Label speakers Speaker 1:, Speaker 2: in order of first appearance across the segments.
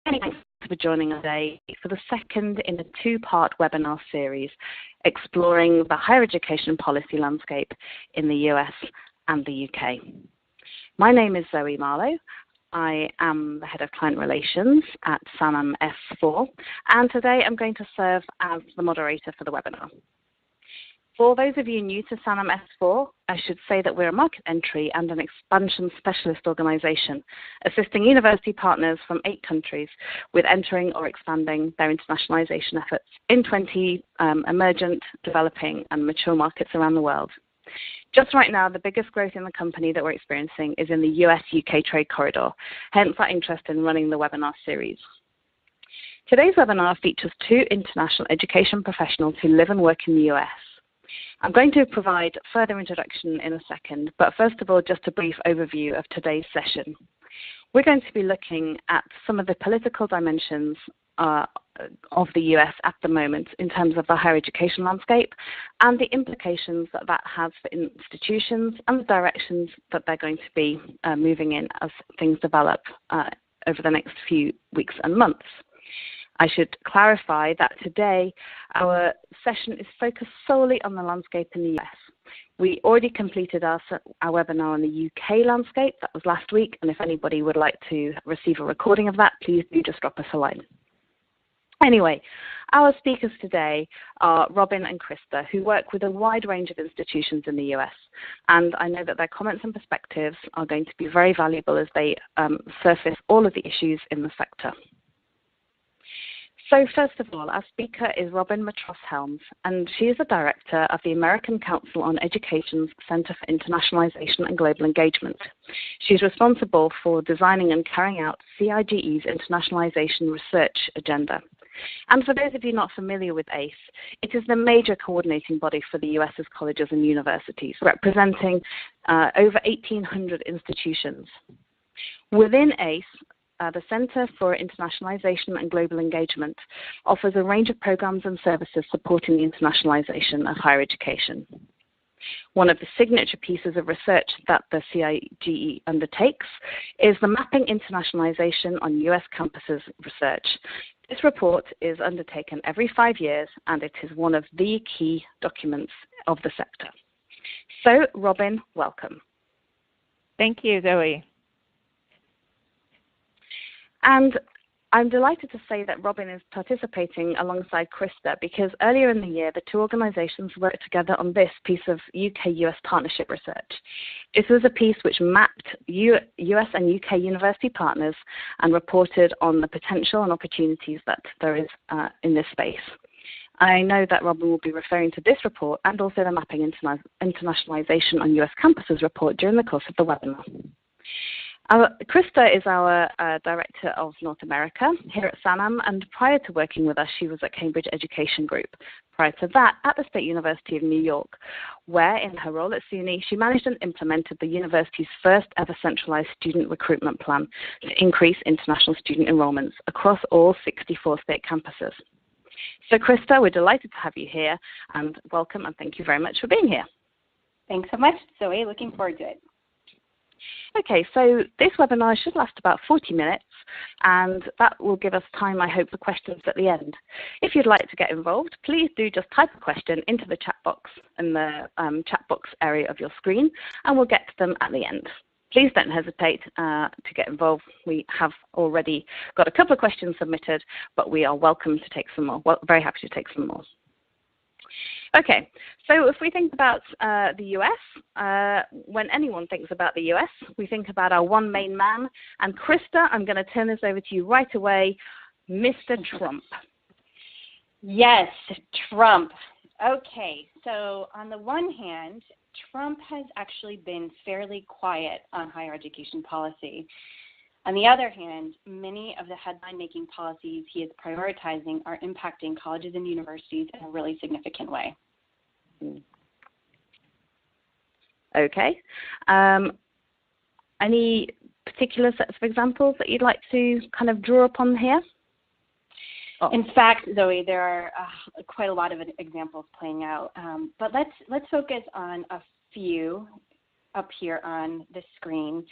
Speaker 1: Many thanks for joining us today for the second in a two-part webinar series exploring the higher education policy landscape in the US and the UK. My name is Zoe Marlowe. I am the Head of Client Relations at Sanlam S4, and today I'm going to serve as the moderator for the webinar. For those of you new to Sanlam S4, I should say that we're a market entry and an expansion specialist organization, assisting university partners from 8 countries with entering or expanding their internationalization efforts in 20 emergent, developing, and mature markets around the world. Just right now, the biggest growth in the company that we're experiencing is in the US-UK trade corridor, hence our interest in running the webinar series. Today's webinar features 2 international education professionals who live and work in the US. I'm going to provide further introduction in a second, but first of all, just a brief overview of today's session. We're going to be looking at some of the political dimensions of the US at the moment in terms of the higher education landscape and the implications that that has for institutions and the directions that they're going to be moving in as things develop over the next few weeks and months. I should clarify that today our session is focused solely on the landscape in the US. We already completed our webinar on the UK landscape. That was last week, and if anybody would like to receive a recording of that, please do just drop us a line. Anyway, our speakers today are Robin and Krista, who work with a wide range of institutions in the US, and I know that their comments and perspectives are going to be very valuable as they surface all of the issues in the sector. So first of all, our speaker is Robin Matros-Helms, and she is the director of the American Council on Education's Center for Internationalization and Global Engagement. She's responsible for designing and carrying out CIGE's internationalization research agenda. And for those of you not familiar with ACE, it is the major coordinating body for the US's colleges and universities, representing over 1,800 institutions. Within ACE, the Center for Internationalization and Global Engagement offers a range of programs and services supporting the internationalization of higher education. One of the signature pieces of research that the CIGE undertakes is the Mapping Internationalization on US Campuses research. This report is undertaken every 5 years, and it is one of the key documents of the sector. So, Robin, welcome.
Speaker 2: Thank you, Zoe.
Speaker 1: And I'm delighted to say that Robin is participating alongside Krista because earlier in the year, the 2 organizations worked together on this piece of UK-US partnership research. This was a piece which mapped US and UK university partners and reported on the potential and opportunities that there is in this space. I know that Robin will be referring to this report and also the Mapping Internationalization on US Campuses report during the course of the webinar. Krista is our Director of North America here at Sanlam, and prior to working with us, she was at Cambridge Education Group. Prior to that, at the State University of New York, where in her role at SUNY, she managed and implemented the university's first ever centralized student recruitment plan to increase international student enrollments across all 64 state campuses. So Krista, we're delighted to have you here, and welcome, and thank you very much for being here.
Speaker 3: Thanks so much, Zoe. Looking forward to it.
Speaker 1: Okay, so this webinar should last about 40 minutes, and that will give us time, I hope, for questions at the end. If you'd like to get involved, please do just type a question into the chat box in the chat box area of your screen, and we'll get to them at the end. Please don't hesitate to get involved. We have already got a couple of questions submitted, but we are welcome to take some more. Well, very happy to take some more. Okay, so if we think about the US, when anyone thinks about the US, we think about our one main man. And Krista, I'm going to turn this over to you right away, Mr. Trump.
Speaker 3: Yes, Trump. Okay, so on the one hand, Trump has actually been fairly quiet on higher education policy. On the other hand, many of the headline-making policies he is prioritizing are impacting colleges and universities in a really significant way.
Speaker 1: Okay. Any particular sets of examples that you'd like to kind of draw upon here?
Speaker 3: In fact, Zoe, there are quite a lot of examples playing out, but let's focus on a few up here on the screen.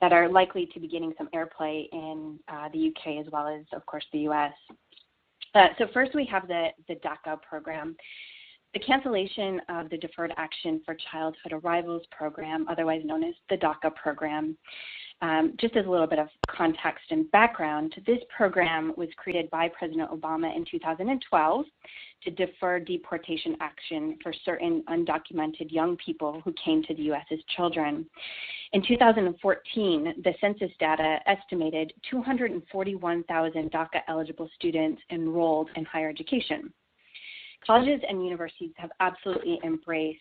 Speaker 3: that are likely to be getting some airplay in the UK as well as, of course, the US. So first we have the DACA program. The cancellation of the Deferred Action for Childhood Arrivals program, otherwise known as the DACA program. Just as a little bit of context and background, this program was created by President Obama in 2012 to defer deportation action for certain undocumented young people who came to the U.S. as children. In 2014, the census data estimated 241,000 DACA-eligible students enrolled in higher education. Colleges and universities have absolutely embraced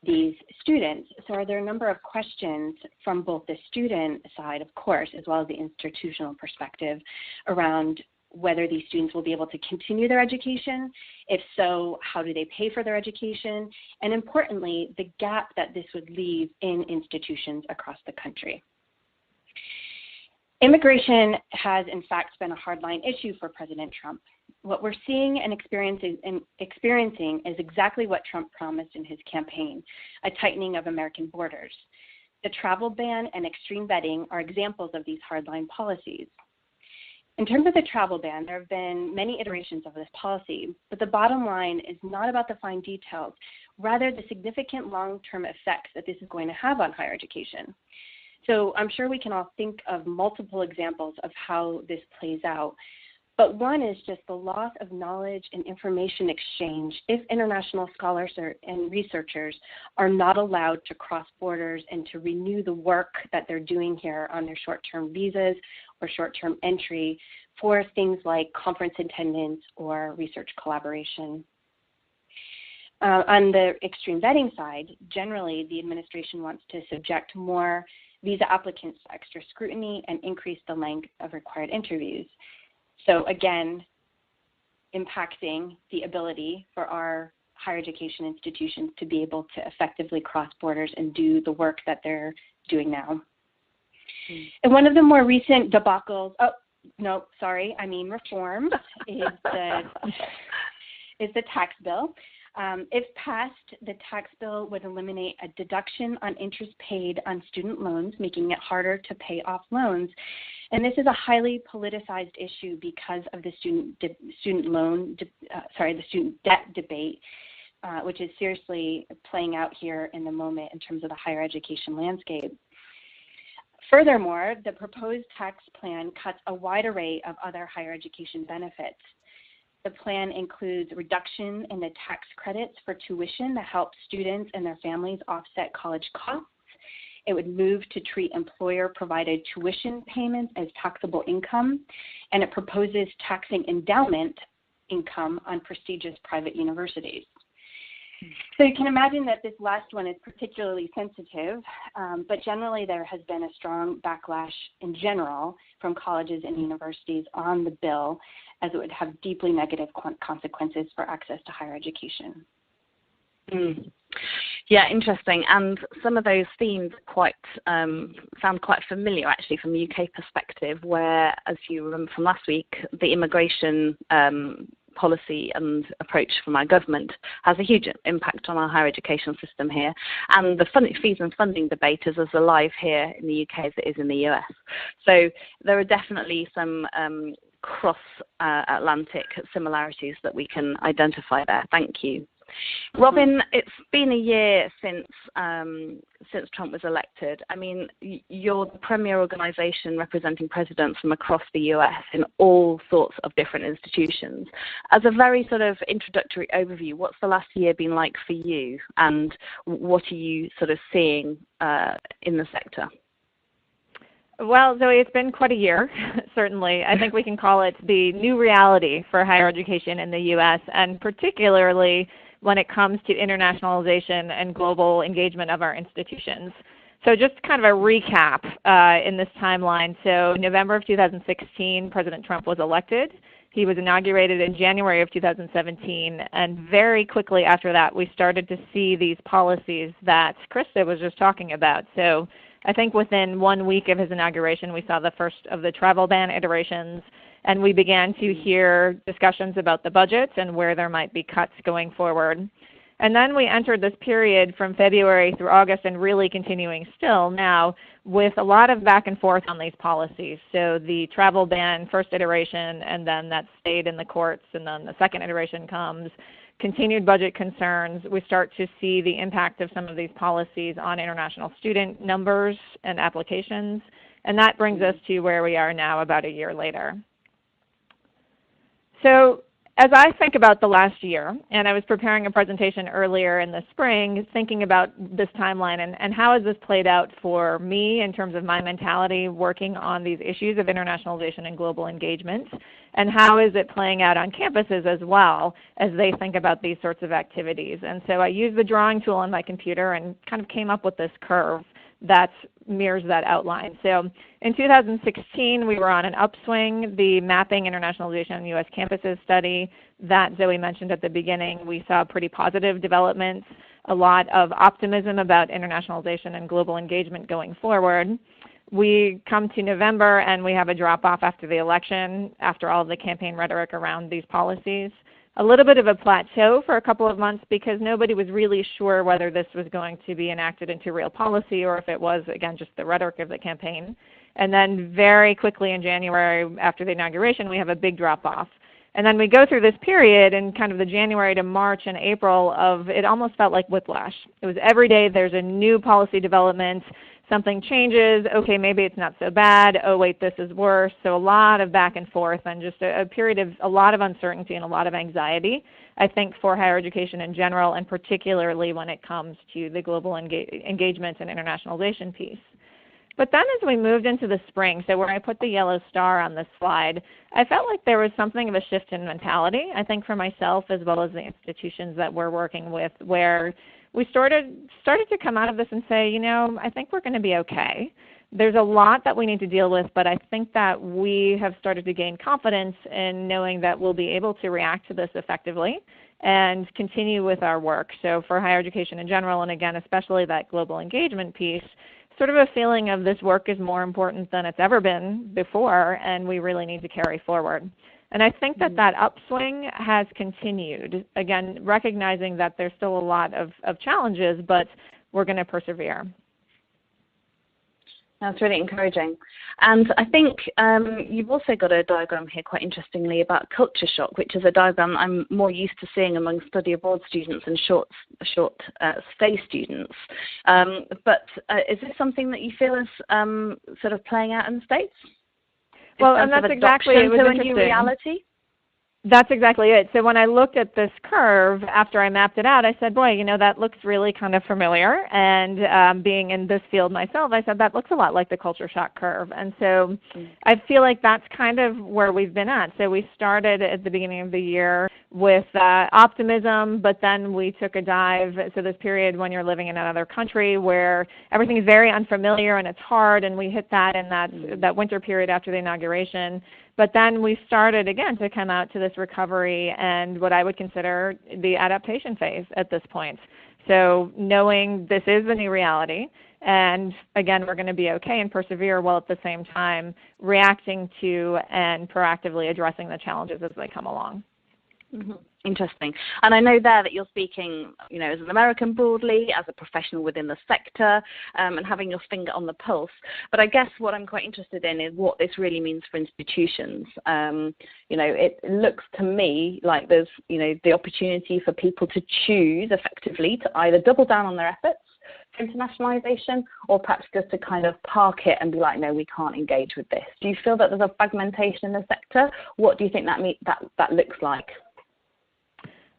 Speaker 3: these students. So are there a number of questions from both the student side, of course, as well as the institutional perspective around whether these students will be able to continue their education? If so, how do they pay for their education? And importantly, the gap that this would leave in institutions across the country. Immigration has, in fact, been a hardline issue for President Trump. What we're seeing and experiencing is exactly what Trump promised in his campaign, a tightening of American borders. The travel ban and extreme vetting are examples of these hardline policies. In terms of the travel ban, there have been many iterations of this policy, but the bottom line is not about the fine details, rather the significant long-term effects that this is going to have on higher education. So I'm sure we can all think of multiple examples of how this plays out. But one is just the loss of knowledge and information exchange if international scholars and researchers are not allowed to cross borders and to renew the work that they're doing here on their short-term visas or short-term entry for things like conference attendance or research collaboration. On the extreme vetting side, generally the administration wants to subject more visa applicants to extra scrutiny and increase the length of required interviews. So again, impacting the ability for our higher education institutions to be able to effectively cross borders and do the work that they're doing now. And one of the more recent debacles, reforms, is the tax bill. If passed, the tax bill would eliminate a deduction on interest paid on student loans, making it harder to pay off loans. And this is a highly politicized issue because of the student debt debate, which is seriously playing out here in the moment in terms of the higher education landscape. Furthermore, the proposed tax plan cuts a wide array of other higher education benefits. The plan includes reduction in the tax credits for tuition that helps students and their families offset college costs. It would move to treat employer-provided tuition payments as taxable income, and it proposes taxing endowment income on prestigious private universities. So you can imagine that this last one is particularly sensitive, but generally there has been a strong backlash in general from colleges and universities on the bill, as it would have deeply negative consequences for access to higher education.
Speaker 1: Yeah, interesting. And some of those themes sound quite familiar, actually, from a UK perspective, where, as you remember from last week, the immigration policy and approach from our government has a huge impact on our higher education system here. And the fees and funding debate is as alive here in the UK as it is in the US. So there are definitely some cross-Atlantic similarities that we can identify there. Thank you. Robin, it's been a year since Trump was elected. I mean, you're the premier organization representing presidents from across the US in all sorts of different institutions. As a very sort of introductory overview, what's the last year been like for you, and what are you sort of seeing in the sector?
Speaker 2: Well, Zoe, it's been quite a year, certainly. I think we can call it the new reality for higher education in the U.S., and particularly when it comes to internationalization and global engagement of our institutions. So just kind of a recap in this timeline. So November of 2016, President Trump was elected. He was inaugurated in January of 2017, and very quickly after that, we started to see these policies that Krista was just talking about. So I think within 1 week of his inauguration, we saw the first of the travel ban iterations, and we began to hear discussions about the budget and where there might be cuts going forward. And then we entered this period from February through August and really continuing still now with a lot of back and forth on these policies. So the travel ban, first iteration, and then that stayed in the courts, and then the second iteration comes. Continued budget concerns. We start to see the impact of some of these policies on international student numbers and applications. And that brings us to where we are now about a year later. So as I think about the last year, and I was preparing a presentation earlier in the spring thinking about this timeline and how has this played out for me in terms of my mentality working on these issues of internationalization and global engagement, and how is it playing out on campuses as well as they think about these sorts of activities. And so I used the drawing tool on my computer and kind of came up with this curve that mirrors that outline. So in 2016, we were on an upswing. The Mapping Internationalization on U.S. Campuses study that Zoe mentioned at the beginning, we saw pretty positive developments, a lot of optimism about internationalization and global engagement going forward. We come to November and we have a drop-off after the election, after all of the campaign rhetoric around these policies. A little bit of a plateau for a couple of months because nobody was really sure whether this was going to be enacted into real policy or if it was, again, just the rhetoric of the campaign. And then very quickly in January, after the inauguration, we have a big drop-off. And then we go through this period in kind of the January to March and April of, it almost felt like whiplash. It was every day there's a new policy development. Something changes, okay, maybe it's not so bad, oh wait, this is worse. So a lot of back and forth and just a period of a lot of uncertainty and a lot of anxiety, I think, for higher education in general, and particularly when it comes to the global engagement and internationalization piece. But then as we moved into the spring, so where I put the yellow star on this slide, I felt like there was something of a shift in mentality, I think for myself as well as the institutions that we're working with, where we started to come out of this and say, you know, I think we're going to be okay. There's a lot that we need to deal with, but I think that we have started to gain confidence in knowing that we'll be able to react to this effectively and continue with our work. So for higher education in general, and again, especially that global engagement piece, sort of a feeling of this work is more important than it's ever been before, and we really need to carry forward. And I think that that upswing has continued, again, recognizing that there's still a lot of challenges, but we're going to persevere.
Speaker 1: That's really encouraging. And I think you've also got a diagram here, quite interestingly, about culture shock, which is a diagram I'm more used to seeing among study abroad students and short stay students. But is this something that you feel is sort of playing out in the States?
Speaker 2: Well, and that's exactly it. Was
Speaker 1: to a new reality?
Speaker 2: That's exactly it. So when I looked at this curve after I mapped it out, I said, boy, you know, that looks really kind of familiar. And being in this field myself, I said, that looks a lot like the culture shock curve. And so I feel like that's kind of where we've been at. So we started at the beginning of the year with optimism, but then we took a dive. So this period when you're living in another country where everything is very unfamiliar and it's hard, and we hit that in that winter period after the inauguration. But then we started again to come out to this recovery and what I would consider the adaptation phase at this point. So knowing this is the new reality, and again, we're going to be okay and persevere while at the same time reacting to and proactively addressing the challenges as they come along.
Speaker 1: Mm-hmm. Interesting. And I know there that you're speaking, you know, as an American broadly, as a professional within the sector, and having your finger on the pulse. But I guess what I'm quite interested in is what this really means for institutions. You know, it looks to me like there's, you know, the opportunity for people to choose effectively to either double down on their efforts for internationalization, or perhaps just to kind of park it and be like, no, we can't engage with this. Do you feel that there's a fragmentation in the sector? What do you think that looks like?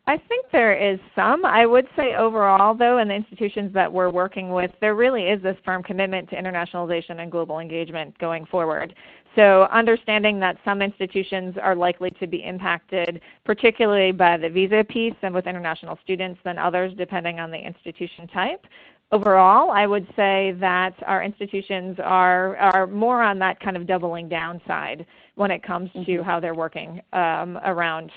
Speaker 2: I think there is some. I would say overall, though, in the institutions that we're working with, there really is this firm commitment to internationalization and global engagement going forward. So understanding that some institutions are likely to be impacted, particularly by the visa piece and with international students than others, depending on the institution type. Overall, I would say that our institutions are more on that kind of doubling down side, when it comes to how they're working around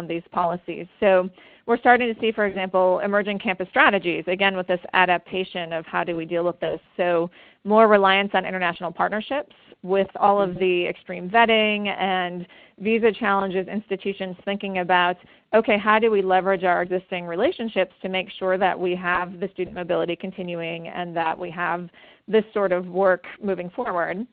Speaker 2: these policies. So we're starting to see, for example, emerging campus strategies, again with this adaptation of how do we deal with this. So more reliance on international partnerships with all of the extreme vetting and visa challenges, institutions thinking about, okay, how do we leverage our existing relationships to make sure that we have the student mobility continuing and that we have this sort of work moving forward.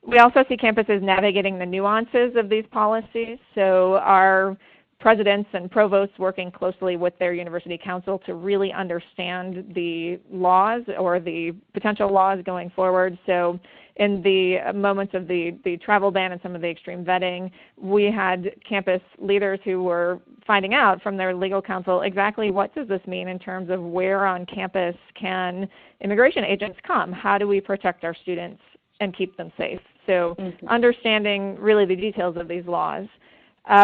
Speaker 2: We also see campuses navigating the nuances of these policies. So our presidents and provosts working closely with their university council to really understand the laws or the potential laws going forward. So in the moments of the travel ban and some of the extreme vetting, we had campus leaders who were finding out from their legal counsel exactly what does this mean in terms of where on campus can immigration agents come? How do we protect our students and keep them safe? So understanding really the details of these laws.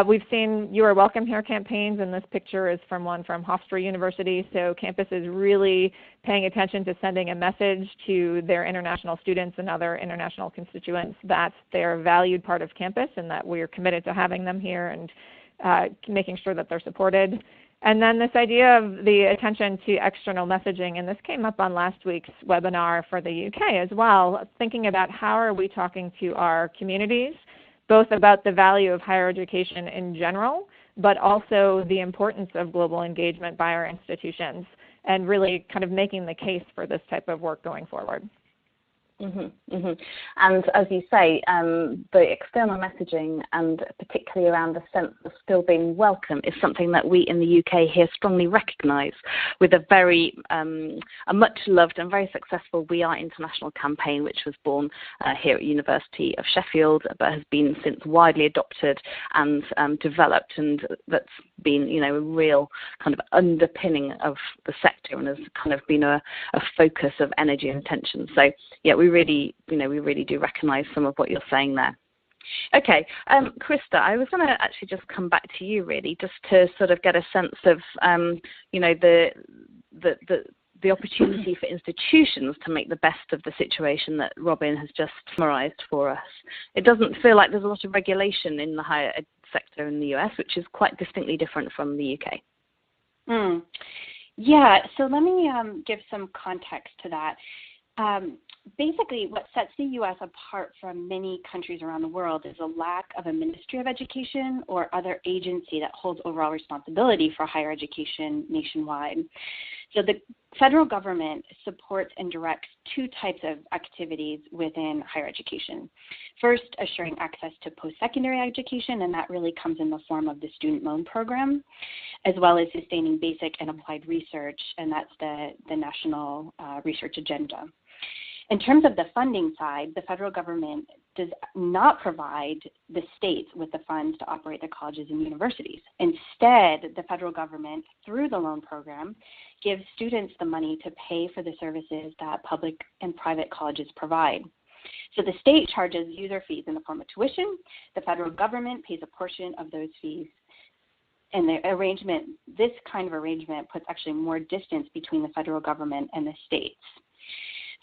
Speaker 2: We've seen You Are Welcome Here campaigns, and this picture is from one from Hofstra University. So campuses really paying attention to sending a message to their international students and other international constituents that they're a valued part of campus and that we're committed to having them here and making sure that they're supported. And then this idea of the attention to external messaging, and this came up on last week's webinar for the UK as well, thinking about how are we talking to our communities, both about the value of higher education in general, but also the importance of global engagement by our institutions, and really kind of making the case for this type of work going forward.
Speaker 1: And as you say, the external messaging, and particularly around the sense of still being welcome, is something that we in the UK here strongly recognise with a much loved and very successful We Are International campaign, which was born here at University of Sheffield, but has been since widely adopted and developed, and that's been, you know, a real kind of underpinning of the sector and has kind of been a focus of energy and attention. So yeah, we really do recognise some of what you're saying there. Okay, Krista, I was going to actually just come back to you really, just to sort of get a sense of, the opportunity for institutions to make the best of the situation that Robin has just summarised for us. It doesn't feel like there's a lot of regulation in the higher ed sector in the US, which is quite distinctly different from the UK.
Speaker 3: Yeah, so let me give some context to that. Basically, what sets the U.S. apart from many countries around the world is a lack of a Ministry of Education or other agency that holds overall responsibility for higher education nationwide. So the federal government supports and directs two types of activities within higher education. First, assuring access to post-secondary education, and that really comes in the form of the student loan program, as well as sustaining basic and applied research, and that's the national research agenda. In terms of the funding side, the federal government does not provide the states with the funds to operate the colleges and universities. Instead, the federal government, through the loan program, gives students the money to pay for the services that public and private colleges provide. So the state charges user fees in the form of tuition. The federal government pays a portion of those fees. And this kind of arrangement puts actually more distance between the federal government and the states.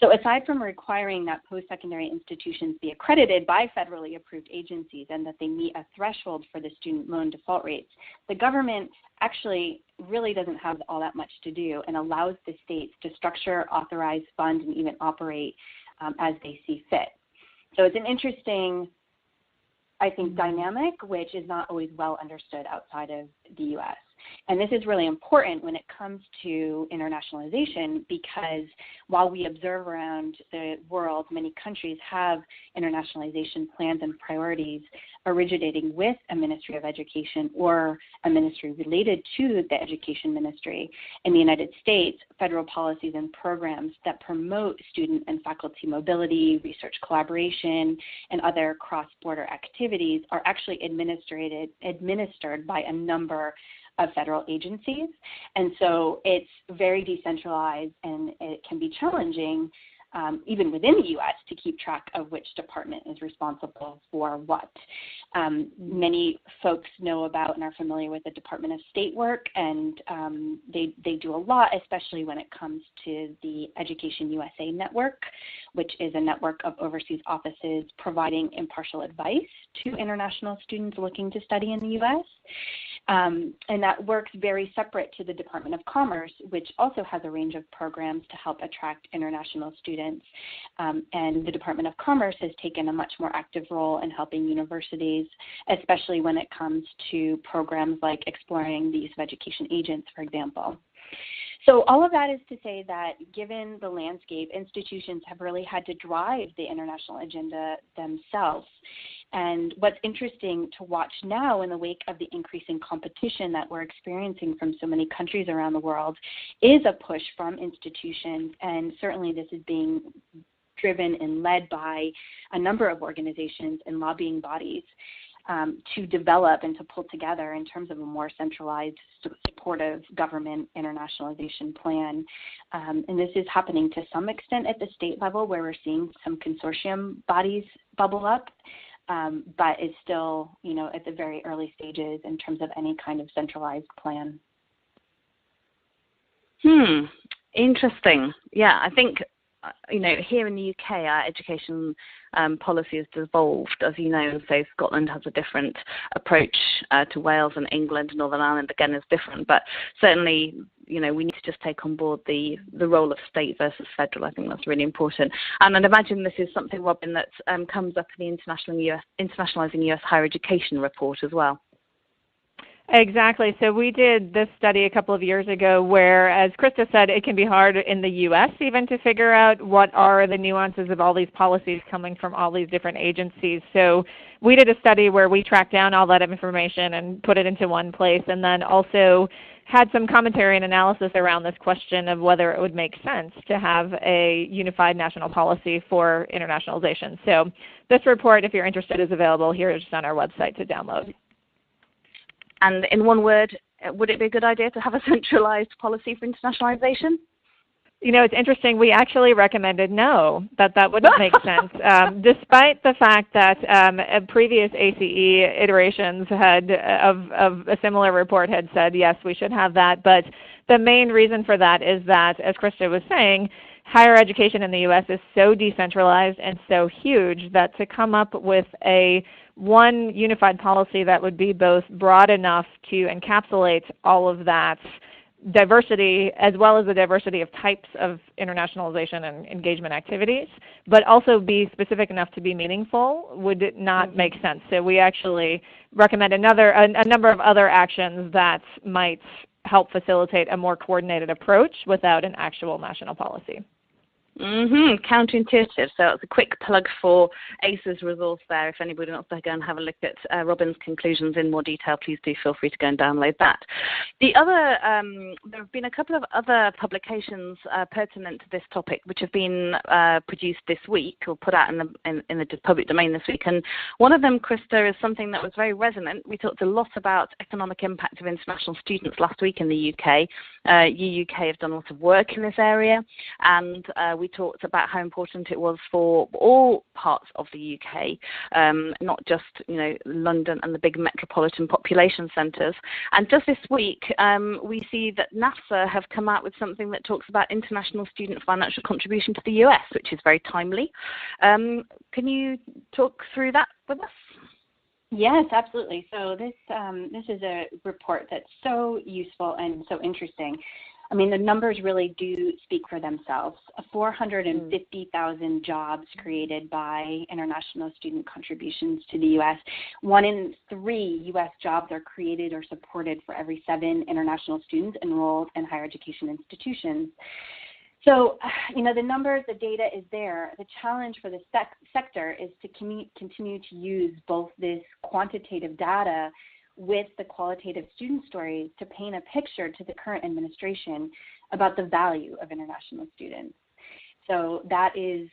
Speaker 3: So aside from requiring that post-secondary institutions be accredited by federally approved agencies and that they meet a threshold for the student loan default rates, the government actually really doesn't have all that much to do and allows the states to structure, authorize, fund, and even operate as they see fit. So it's an interesting, I think, dynamic, which is not always well understood outside of the U.S. And this is really important when it comes to internationalization, because while we observe around the world, many countries have internationalization plans and priorities originating with a Ministry of Education or a ministry related to the Education Ministry. In the United States, federal policies and programs that promote student and faculty mobility, research collaboration, and other cross-border activities are actually administered by a number of federal agencies. And so it's very decentralized, and it can be challenging even within the U.S., to keep track of which department is responsible for what. Many folks know about and are familiar with the Department of State work, and they do a lot, especially when it comes to the Education USA Network, which is a network of overseas offices providing impartial advice to international students looking to study in the U.S. And that works very separate to the Department of Commerce, which also has a range of programs to help attract international students. And the Department of Commerce has taken a much more active role in helping universities, especially when it comes to programs like exploring the use of education agents, for example. So all of that is to say that given the landscape, institutions have really had to drive the international agenda themselves. And what's interesting to watch now in the wake of the increasing competition that we're experiencing from so many countries around the world is a push from institutions, and certainly this is being driven and led by a number of organizations and lobbying bodies to develop and to pull together in terms of a more centralized, supportive government internationalization plan. And this is happening to some extent at the state level, where we're seeing some consortium bodies bubble up, but it's still, at the very early stages in terms of any kind of centralized plan.
Speaker 1: Interesting. Yeah, I think here in the UK, our education policy has devolved, as you know, and so Scotland has a different approach to Wales, and England and Northern Ireland, again, is different. But certainly, we need to just take on board the role of state versus federal. I think that's really important. And I'd imagine this is something, Robin, that comes up in the Internationalizing US Higher Education report as well.
Speaker 2: Exactly. So we did this study a couple of years ago where, as Krista said, it can be hard in the U.S. even to figure out what are the nuances of all these policies coming from all these different agencies. So we did a study where we tracked down all that information and put it into one place, and then also had some commentary and analysis around this question of whether it would make sense to have a unified national policy for internationalization. So this report, if you're interested, is available here just on our website to download.
Speaker 1: And in one word, would it be a good idea to have a centralized policy for internationalization?
Speaker 2: It's interesting. We actually recommended no, that wouldn't make sense, despite the fact that previous ACE iterations of a similar report had said, yes, we should have that. But the main reason for that is that, as Krista was saying, higher education in the U.S. is so decentralized and so huge that to come up with one unified policy that would be both broad enough to encapsulate all of that diversity, as well as the diversity of types of internationalization and engagement activities, but also be specific enough to be meaningful, would not make sense. So we actually recommend a number of other actions that might help facilitate a more coordinated approach without an actual national policy.
Speaker 1: Counterintuitive. So it's a quick plug for ACE's resource there. If anybody wants to go and have a look at Robin's conclusions in more detail, please do feel free to go and download that. The other, there have been a couple of other publications pertinent to this topic, which have been produced this week or put out in the public domain this week. And one of them, Krista, is something that was very resonant. We talked a lot about economic impact of international students last week in the UK. UUK have done a lot of work in this area, and we talked about how important it was for all parts of the UK, not just London and the big metropolitan population centres. And just this week, we see that NASA have come out with something that talks about international student financial contribution to the US, which is very timely. Can you talk through that with us?
Speaker 3: Yes, absolutely. So this is a report that's so useful and so interesting. I mean, the numbers really do speak for themselves. 450,000 jobs created by international student contributions to the U.S. 1 in 3 U.S. jobs are created or supported for every 7 international students enrolled in higher education institutions. So, the numbers, the data is there. The challenge for the sector is to continue to use both this quantitative data with the qualitative student stories to paint a picture to the current administration about the value of international students. So that is,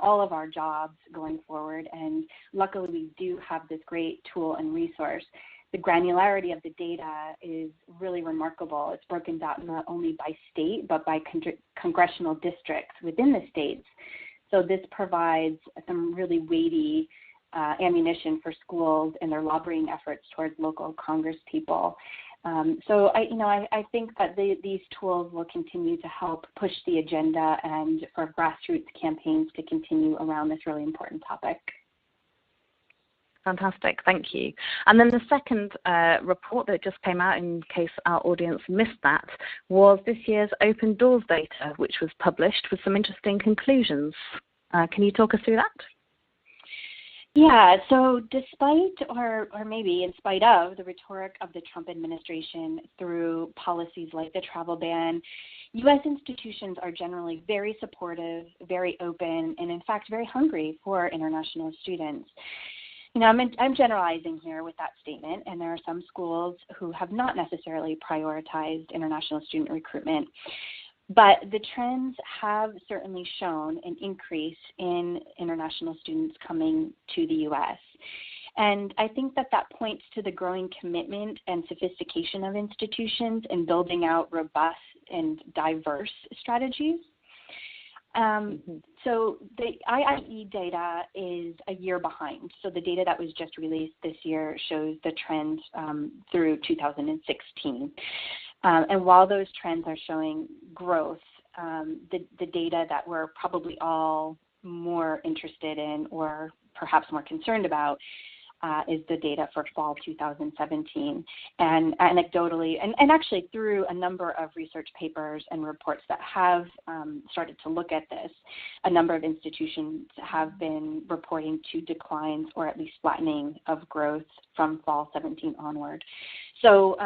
Speaker 3: all of our jobs going forward. And luckily, we do have this great tool and resource. the granularity of the data is really remarkable. It's broken down not only by state, but by congressional districts within the states. So this provides some really weighty ammunition for schools in their lobbying efforts towards local Congress people. So I think that these tools will continue to help push the agenda and for grassroots campaigns to continue around this really important topic.
Speaker 1: Fantastic, thank you. And then the second report that just came out, in case our audience missed that, was this year's Open Doors data, which was published with some interesting conclusions. Can you talk us through that?
Speaker 3: Yeah, so despite or maybe in spite of the rhetoric of the Trump administration through policies like the travel ban, U.S. institutions are generally very supportive, very open, and in fact very hungry for international students. I'm generalizing here with that statement, and there are some schools who have not necessarily prioritized international student recruitment. But the trends have certainly shown an increase in international students coming to the U.S. And I think that points to the growing commitment and sophistication of institutions in building out robust and diverse strategies. So the IIE data is a year behind. So the data that was just released this year shows the trend through 2016. And while those trends are showing growth, the data that we're probably all more interested in or perhaps more concerned about is the data for fall 2017. And anecdotally, and actually through a number of research papers and reports that have started to look at this, a number of institutions have been reporting to declines or at least flattening of growth from fall 17 onward. So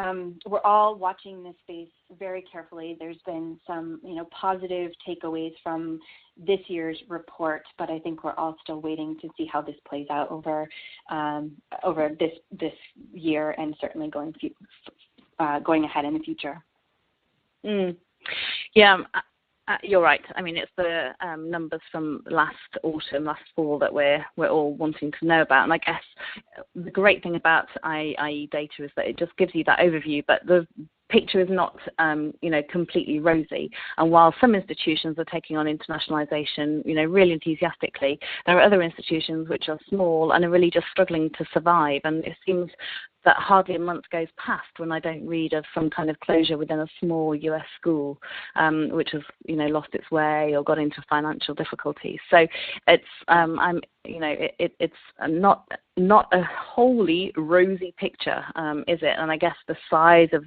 Speaker 3: we're all watching this space very carefully. There's been some, positive takeaways from this year's report, but I think we're all still waiting to see how this plays out over this year and certainly going ahead in the future.
Speaker 1: Yeah. You're right. I mean, it's the numbers from last fall that we're all wanting to know about. And I guess the great thing about IIE data is that it just gives you that overview, but the picture is not, completely rosy. And while some institutions are taking on internationalization, really enthusiastically, there are other institutions which are small and are really just struggling to survive. And it seems that hardly a month goes past when I don't read of some kind of closure within a small US school, which has, lost its way or got into financial difficulties. So it's, it's not a wholly rosy picture, is it? And I guess the size of,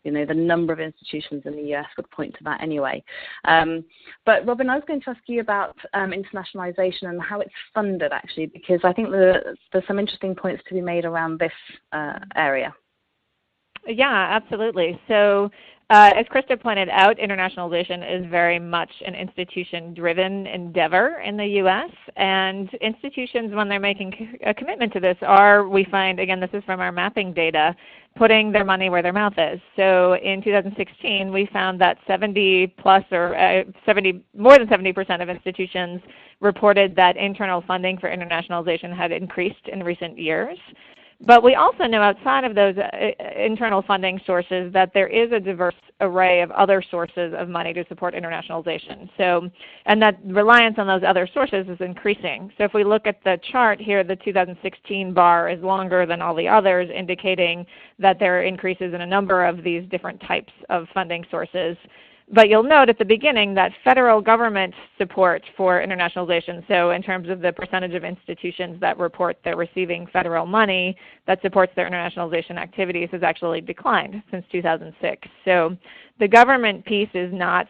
Speaker 1: the number of institutions in the US would point to that anyway. But Robin, I was going to ask you about internationalization and how it's funded, actually, because I think there's some interesting points to be made around this area.
Speaker 2: Yeah, absolutely. So as Krista pointed out, internationalization is very much an institution-driven endeavor in the U.S., and institutions, when they're making a commitment to this, we find, again, this is from our mapping data, putting their money where their mouth is. So in 2016, we found that more than 70% of institutions reported that internal funding for internationalization had increased in recent years. But we also know outside of those internal funding sources that there is a diverse array of other sources of money to support internationalization. So, and that reliance on those other sources is increasing. So if we look at the chart here, the 2016 bar is longer than all the others, indicating that there are increases in a number of these different types of funding sources. But you'll note at the beginning that federal government support for internationalization, so in terms of the percentage of institutions that report they're receiving federal money that supports their internationalization activities, has actually declined since 2006. So the government piece is not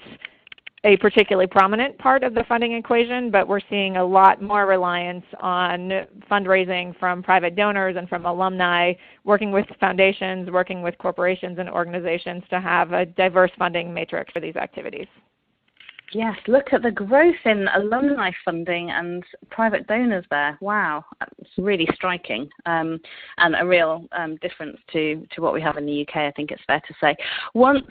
Speaker 2: a particularly prominent part of the funding equation, but we're seeing a lot more reliance on fundraising from private donors and from alumni, working with foundations, working with corporations and organizations to have a diverse funding matrix for these activities.
Speaker 1: Yes, look at the growth in alumni funding and private donors there. Wow, it's really striking, and a real difference to what we have in the UK, I think it's fair to say. Once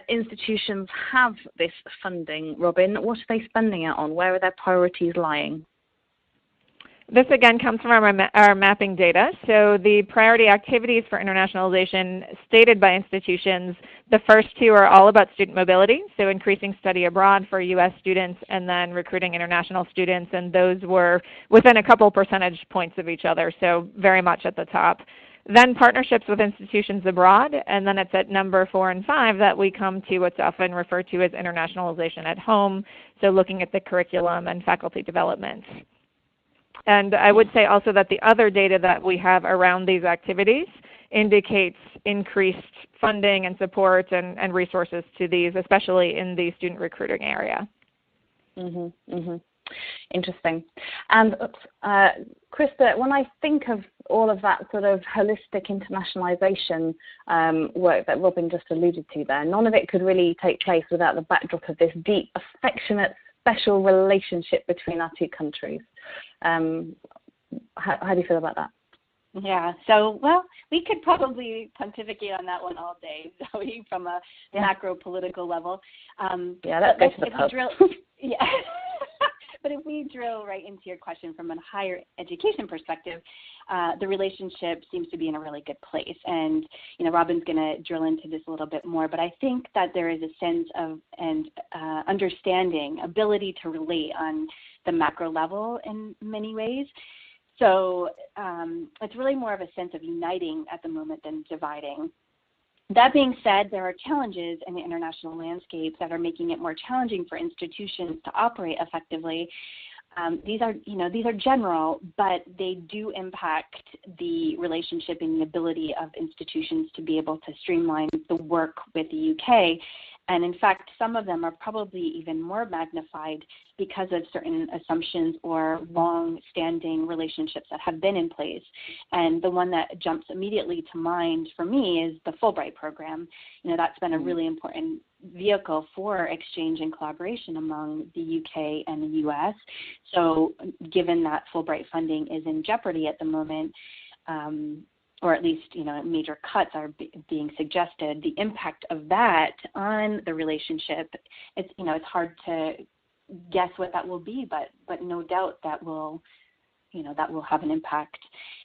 Speaker 1: institutions have this funding, Robin, what are they spending it on? Where are their priorities lying?
Speaker 2: This again comes from our mapping data. So the priority activities for internationalization stated by institutions, the first two are all about student mobility, so increasing study abroad for U.S. students and then recruiting international students, and those were within a couple percentage points of each other, so very much at the top. Then partnerships with institutions abroad, and then it's at number 4 and 5 that we come to what's often referred to as internationalization at home, so looking at the curriculum and faculty development. And I would say also that the other data that we have around these activities indicates increased funding and support and resources to these, especially in the student recruiting area.
Speaker 1: Interesting. And Krista, when I think of all of that sort of holistic internationalization work that Robin just alluded to there, none of it could really take place without the backdrop of this deep, affectionate, special relationship between our two countries. How do you feel about that?
Speaker 3: Yeah, so, well, we could probably pontificate on that one all day, Zoe, from a macro political level.
Speaker 1: Let's go to the pub.
Speaker 3: But if we drill right into your question from a higher education perspective, the relationship seems to be in a really good place. And, Robin's going to drill into this a little bit more, but I think that there is a sense of understanding, ability to relate on the macro level in many ways. So it's really more of a sense of uniting at the moment than dividing. That being said, there are challenges in the international landscape that are making it more challenging for institutions to operate effectively. These are general, but they do impact the relationship and the ability of institutions to be able to streamline the work with the UK. And in fact, some of them are probably even more magnified because of certain assumptions or long-standing relationships that have been in place. And the one that jumps immediately to mind for me is the Fulbright program. That's been a really important vehicle for exchange and collaboration among the UK and the US. So given that Fulbright funding is in jeopardy at the moment, or at least, major cuts are being suggested, the impact of that on the relationship, it's hard to guess what that will be, but no doubt that will have an impact.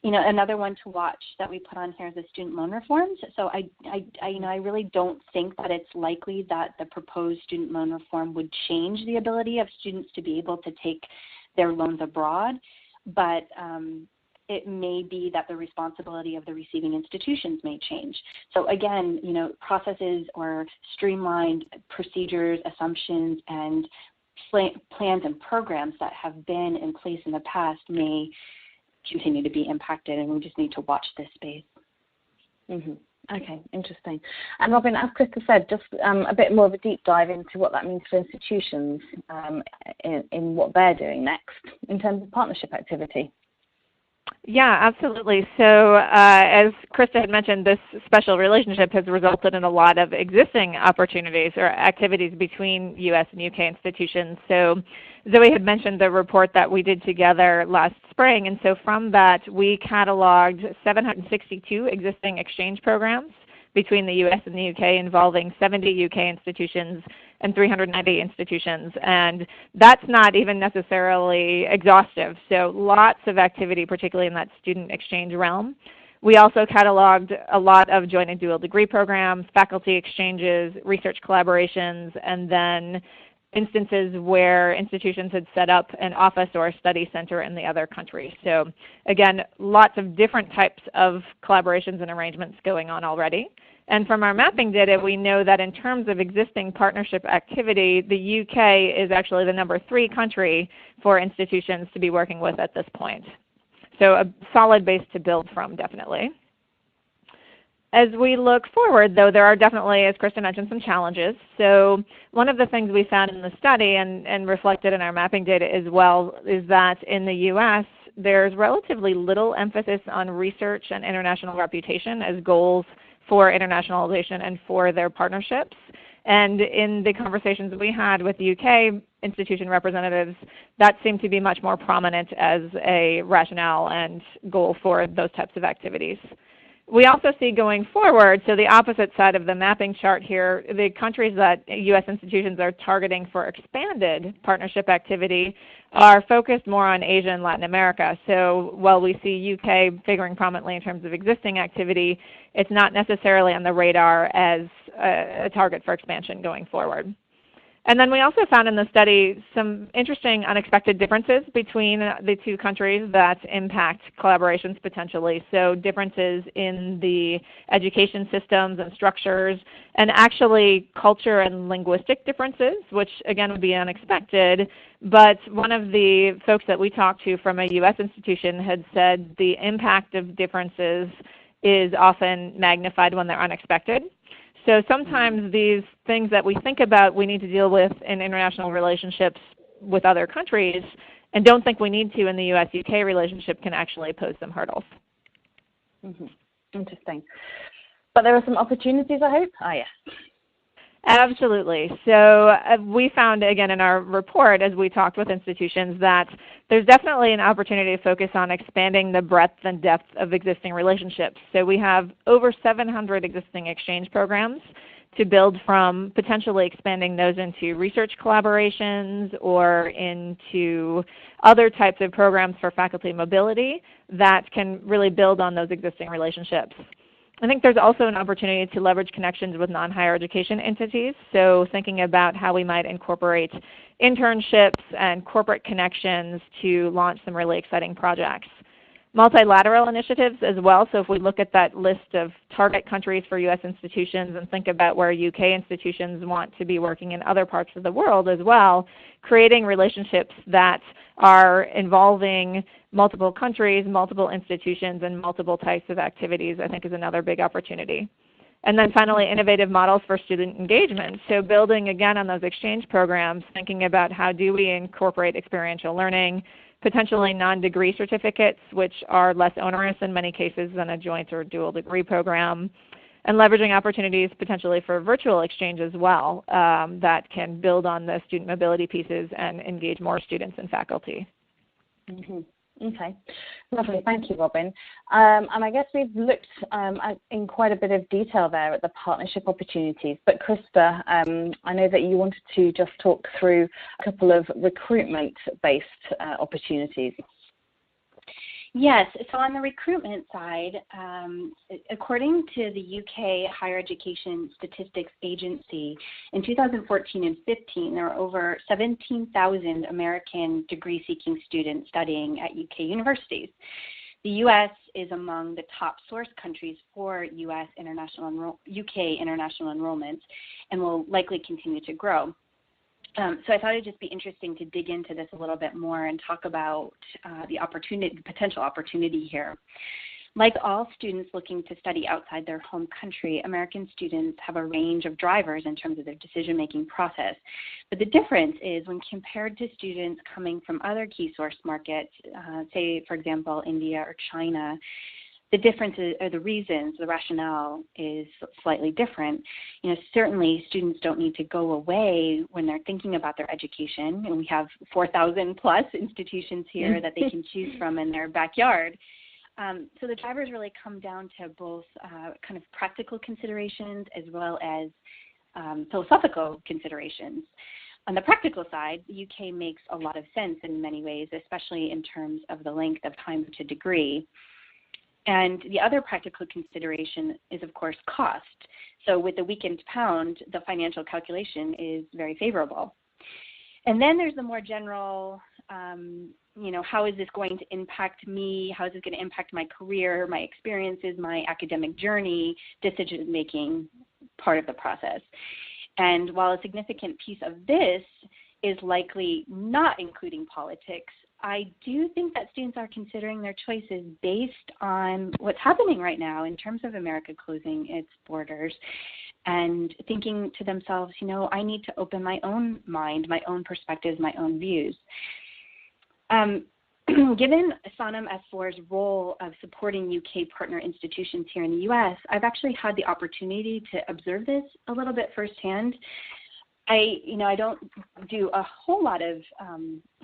Speaker 3: Another one to watch that we put on here is the student loan reforms. So I really don't think that it's likely that the proposed student loan reform would change the ability of students to be able to take their loans abroad, but it may be that the responsibility of the receiving institutions may change. So again, processes or streamlined procedures, assumptions, and plans and programs that have been in place in the past may continue to be impacted, and we just need to watch this space.
Speaker 1: Okay, interesting. And Robin, as Krista said, just a bit more of a deep dive into what that means for institutions in what they're doing next in terms of partnership activity.
Speaker 2: Yeah, absolutely. So as Krista had mentioned, this special relationship has resulted in a lot of existing opportunities or activities between U.S. and UK institutions. So Zoe had mentioned the report that we did together last spring, and so from that we cataloged 762 existing exchange programs between the U.S. and the UK involving 70 UK institutions and 390 institutions. And that's not even necessarily exhaustive. So lots of activity, particularly in that student exchange realm. We also cataloged a lot of joint and dual degree programs, faculty exchanges, research collaborations, and then instances where institutions had set up an office or a study center in the other country. So again, lots of different types of collaborations and arrangements going on already. And from our mapping data, we know that in terms of existing partnership activity, the UK is actually the number 3 country for institutions to be working with at this point. So a solid base to build from, definitely. As we look forward, though, there are definitely, as Krista mentioned, some challenges. So one of the things we found in the study and reflected in our mapping data as well is that in the U.S., there's relatively little emphasis on research and international reputation as goals for internationalization and for their partnerships. And in the conversations we had with UK institution representatives, that seemed to be much more prominent as a rationale and goal for those types of activities. We also see going forward, so the opposite side of the mapping chart here, the countries that U.S. institutions are targeting for expanded partnership activity are focused more on Asia and Latin America. So while we see UK figuring prominently in terms of existing activity, it's not necessarily on the radar as a target for expansion going forward. And then we also found in the study some interesting unexpected differences between the two countries that impact collaborations potentially. So differences in the education systems and structures, and actually culture and linguistic differences, which again would be unexpected. But one of the folks that we talked to from a U.S. institution had said the impact of differences is often magnified when they're unexpected. So sometimes these things that we think about we need to deal with in international relationships with other countries and don't think we need to in the U.S.-UK relationship can actually pose some hurdles.
Speaker 1: Mm-hmm. Interesting. But there are some opportunities, I hope? Ah, yes.
Speaker 2: Absolutely. So we found, again, in our report as we talked with institutions that there's definitely an opportunity to focus on expanding the breadth and depth of existing relationships. So we have over 700 existing exchange programs to build from, potentially expanding those into research collaborations or into other types of programs for faculty mobility that can really build on those existing relationships. I think there's also an opportunity to leverage connections with non-higher education entities, so thinking about how we might incorporate internships and corporate connections to launch some really exciting projects. Multilateral initiatives as well, so if we look at that list of target countries for U.S. institutions and think about where UK institutions want to be working in other parts of the world as well, creating relationships that are involving multiple countries, multiple institutions, and multiple types of activities, I think is another big opportunity. And then finally, innovative models for student engagement. So building again on those exchange programs, thinking about how do we incorporate experiential learning, potentially non-degree certificates, which are less onerous in many cases than a joint or dual degree program, and leveraging opportunities potentially for virtual exchange as well that can build on the student mobility pieces and engage more students and faculty.
Speaker 1: Mm-hmm. Okay, lovely. Thank you, Robin. And I guess we've looked in quite a bit of detail there at the partnership opportunities. But Krista, I know that you wanted to just talk through a couple of recruitment-based opportunities.
Speaker 3: Yes, so on the recruitment side, according to the UK Higher Education Statistics Agency, in 2014 and 15, there were over 17,000 American degree-seeking students studying at UK universities. The US is among the top source countries for UK international enrollment and will likely continue to grow. So I thought it'd just be interesting to dig into this a little bit more and talk about the potential opportunity here. Like all students looking to study outside their home country, American students have a range of drivers in terms of their decision-making process. But the difference is when compared to students coming from other key source markets, say, for example, India or China, the differences or the reasons, the rationale is slightly different. You know, certainly students don't need to go away when they're thinking about their education, and we have 4,000 plus institutions here that they can choose from in their backyard. So the drivers really come down to both kind of practical considerations as well as philosophical considerations. On the practical side, the UK makes a lot of sense in many ways, especially in terms of the length of time to degree. And the other practical consideration is, of course, cost. So with the weakened pound, the financial calculation is very favorable. And then there's the more general, how is this going to impact me? How is this going to impact my career, my experiences, my academic journey, decision-making part of the process. And while a significant piece of this is likely not including politics, I do think that students are considering their choices based on what's happening right now in terms of America closing its borders and thinking to themselves, I need to open my own mind, my own perspectives, my own views. Given Sanam S4's role of supporting UK partner institutions here in the US, I've actually had the opportunity to observe this a little bit firsthand. I don't do a whole lot of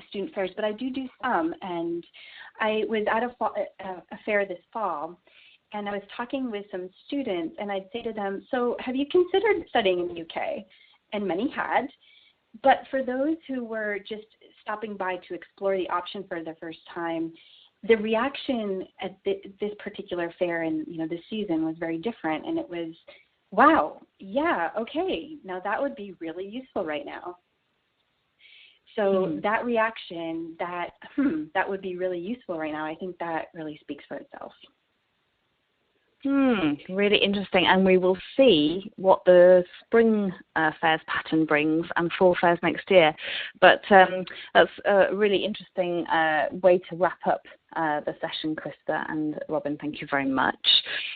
Speaker 3: student fairs, but I do some. And I was at a fair this fall, and I was talking with some students, and I'd say to them, so have you considered studying in the UK? And many had. But for those who were just stopping by to explore the option for the first time, the reaction at this particular fair and this season was very different, and it was, wow, yeah, okay, now that would be really useful right now. So that reaction, that would be really useful right now, I think that really speaks for itself.
Speaker 1: Really interesting, and we will see what the spring fairs pattern brings and fall fairs next year. But that's a really interesting way to wrap up the session, Krista and Robin. Thank you very much.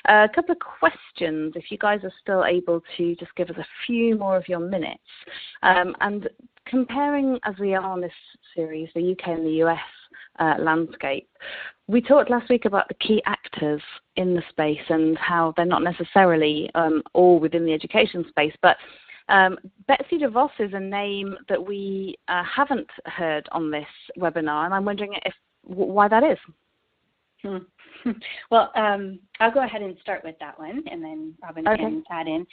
Speaker 1: A couple of questions, if you guys are still able to just give us a few more of your minutes. And comparing, as we are on this series, the UK and the US landscape. We talked last week about the key actors in the space and how they're not necessarily all within the education space, but Betsy DeVos is a name that we haven't heard on this webinar, and I'm wondering why that is.
Speaker 3: Well, I'll go ahead and start with that one, and then Robin can add in.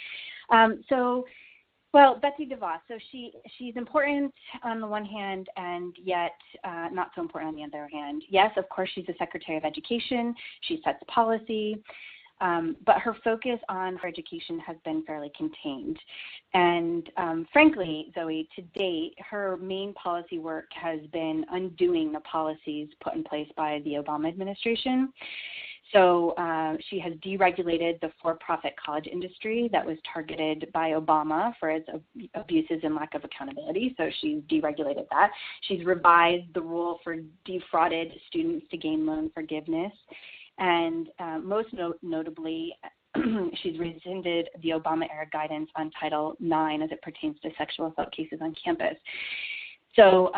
Speaker 3: Well, Betsy DeVos, so she's important on the one hand and yet not so important on the other hand. Yes, of course, she's the Secretary of Education. She sets policy, but her focus on her education has been fairly contained. And frankly, Zoe, to date, her main policy work has been undoing the policies put in place by the Obama administration. So she has deregulated the for-profit college industry that was targeted by Obama for its abuses and lack of accountability. So she's deregulated that. She's revised the rule for defrauded students to gain loan forgiveness. And most notably, she's rescinded the Obama-era guidance on Title IX as it pertains to sexual assault cases on campus. So,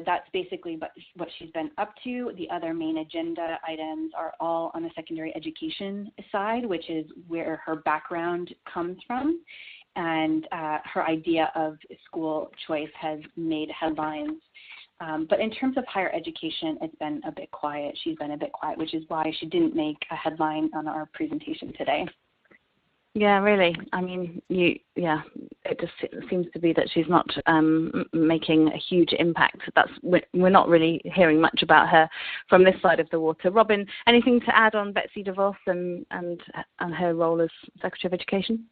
Speaker 3: that's basically what she's been up to. The other main agenda items are all on the secondary education side, which is where her background comes from. And her idea of school choice has made headlines. But in terms of higher education, it's been a bit quiet. She's been a bit quiet, which is why she didn't make a headline on our presentation today.
Speaker 1: Yeah, really. I mean, it just seems to be that she's not making a huge impact. We're not really hearing much about her from this side of the water. Robin, anything to add on Betsy DeVos and her role as Secretary of Education?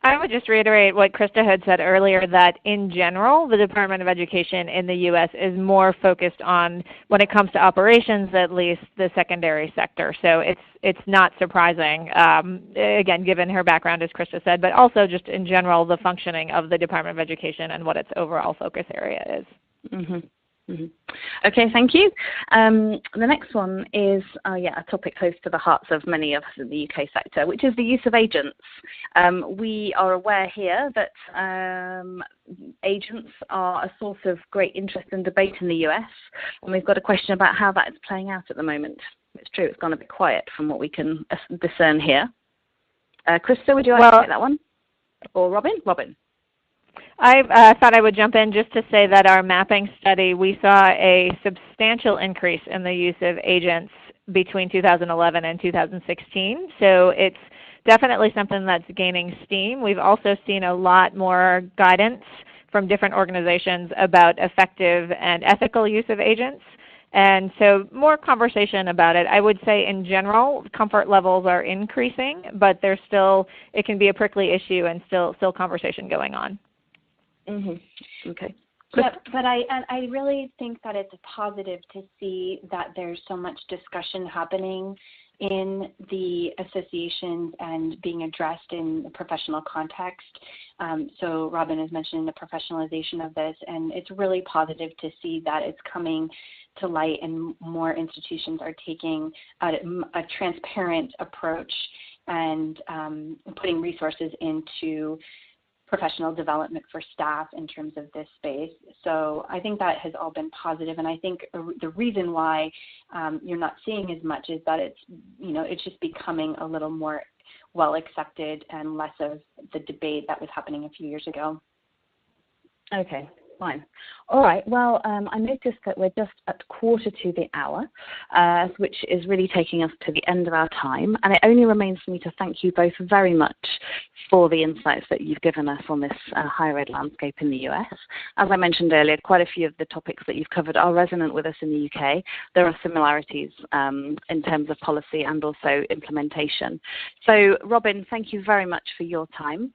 Speaker 2: I would just reiterate what Krista had said earlier, that in general, the Department of Education in the U.S. is more focused on, when it comes to operations, at least the secondary sector. So it's not surprising, again, given her background, as Krista said, but also just in general, the functioning of the Department of Education and what its overall focus area is.
Speaker 1: Mm-hmm. Mm-hmm. Okay, thank you. The next one is a topic close to the hearts of many of us in the UK sector, which is the use of agents. We are aware here that agents are a source of great interest and debate in the US, and we've got a question about how that is playing out at the moment. It's true, it's gone a bit quiet from what we can discern here. Krista, would you like to take that one? Or Robin? Robin.
Speaker 2: I thought I would jump in just to say that our mapping study, we saw a substantial increase in the use of agents between 2011 and 2016. So it's definitely something that's gaining steam. We've also seen a lot more guidance from different organizations about effective and ethical use of agents. And so more conversation about it. I would say in general, comfort levels are increasing, but it can be a prickly issue and still conversation going on.
Speaker 1: Mm-hmm. Okay.
Speaker 3: Yeah, but I really think that it's positive to see that there's so much discussion happening in the associations and being addressed in the professional context. So Robin has mentioned the professionalization of this, and it's really positive to see that it's coming to light and more institutions are taking a transparent approach and putting resources into professional development for staff in terms of this space. So I think that has all been positive, and I think the reason why you're not seeing as much is that it's just becoming a little more well accepted and less of the debate that was happening a few years ago.
Speaker 1: Okay. Fine. All right. Well, I noticed that we're just at quarter to the hour, which is really taking us to the end of our time. And it only remains for me to thank you both very much for the insights that you've given us on this higher ed landscape in the US. As I mentioned earlier, quite a few of the topics that you've covered are resonant with us in the UK. There are similarities in terms of policy and also implementation. So, Robin, thank you very much for your time.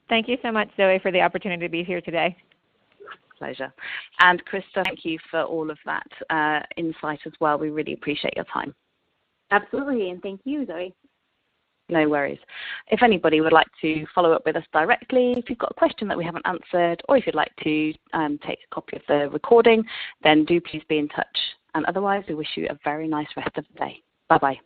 Speaker 2: Thank you so much, Zoe, for the opportunity to be here today.
Speaker 1: Pleasure. And Krista, thank you for all of that insight as well. We really appreciate your time.
Speaker 3: Absolutely, and thank you, Zoe.
Speaker 1: No worries. If anybody would like to follow up with us directly, if you've got a question that we haven't answered, or if you'd like to take a copy of the recording, then do please be in touch. And otherwise, we wish you a very nice rest of the day. Bye-bye.